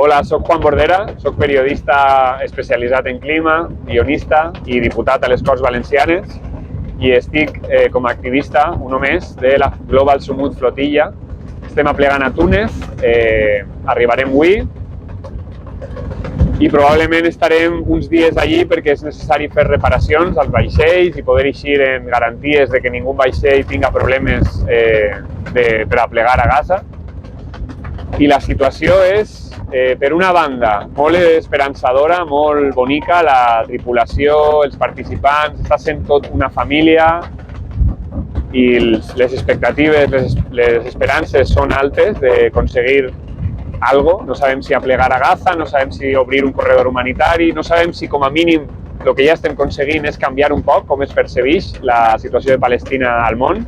Hola, soc Juan Bordera, soc periodista especialitzat en clima, guionista i diputat a les Corts Valencianes i estic com a activista, un més, de la Global Sumut Flotilla. Estem aplegant a Túnez, arribarem avui i probablement estarem uns dies allí perquè és necessari fer reparacions als vaixells i poder eixir en garanties de que ningú vaixell tinga problemes per aplegar a Gaza. I la situació és, per una banda, molt esperançadora, molt bonica, la tripulació, els participants, està sent tot una família i les expectatives, les esperances són altes d'aconseguir algo. No sabem si aplegar a Gaza, no sabem si obrir un corredor humanitari, no sabem si com a mínim el que ja estem aconseguint és canviar un poc com es percebeix la situació de Palestina al món.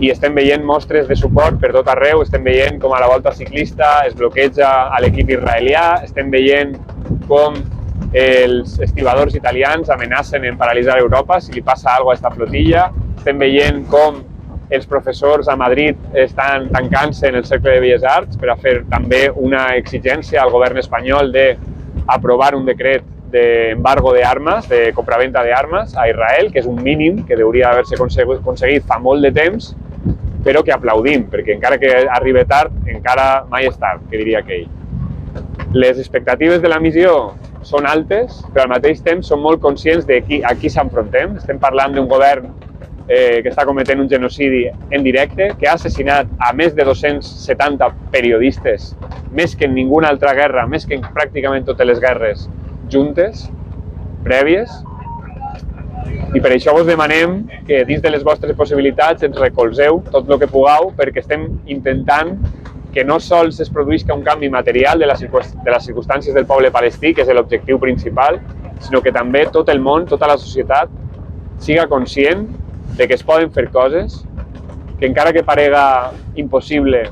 I estem veient mostres de suport per tot arreu, estem veient com a la volta ciclista es bloqueja a l'equip israelià, estem veient com els estibadors italians amenacen en paralitzar Europa si li passa alguna cosa a esta flotilla, estem veient com els professors a Madrid estan tancant-se en el Cercle de Belles Arts per a fer també una exigència al govern espanyol d'aprovar un decret d'embargo d'armes, de compraventa d'armes a Israel, que és un mínim que hauria d'haver-se aconseguit fa molt de temps, però que aplaudim, perquè encara que arribi tard, encara mai és tard, que diria aquell. Les expectatives de la missió són altes, però al mateix temps som molt conscients de a qui s'enfrontem. Estem parlant d'un govern que està cometent un genocidi en directe, que ha assassinat a més de 270 periodistes, més que en ninguna altra guerra, més que en pràcticament totes les guerres juntes, prèvies, i per això vos demanem que dins de les vostres possibilitats ens recolzeu tot el que pugueu perquè estem intentant que no sols es produïsca un canvi material de les circumstàncies del poble palestí, que és l'objectiu principal, sinó que també tot el món, tota la societat, siga conscient de que es poden fer coses, que encara que parega impossible,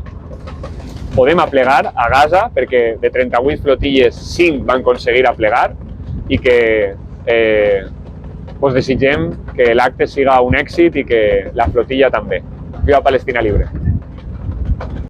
podem aplegar a Gaza, perquè de 38 flotilles, 5 van aconseguir aplegar i que us desitgem que l'acte siga un èxit i que la flotilla també. Viva Palestina Libre!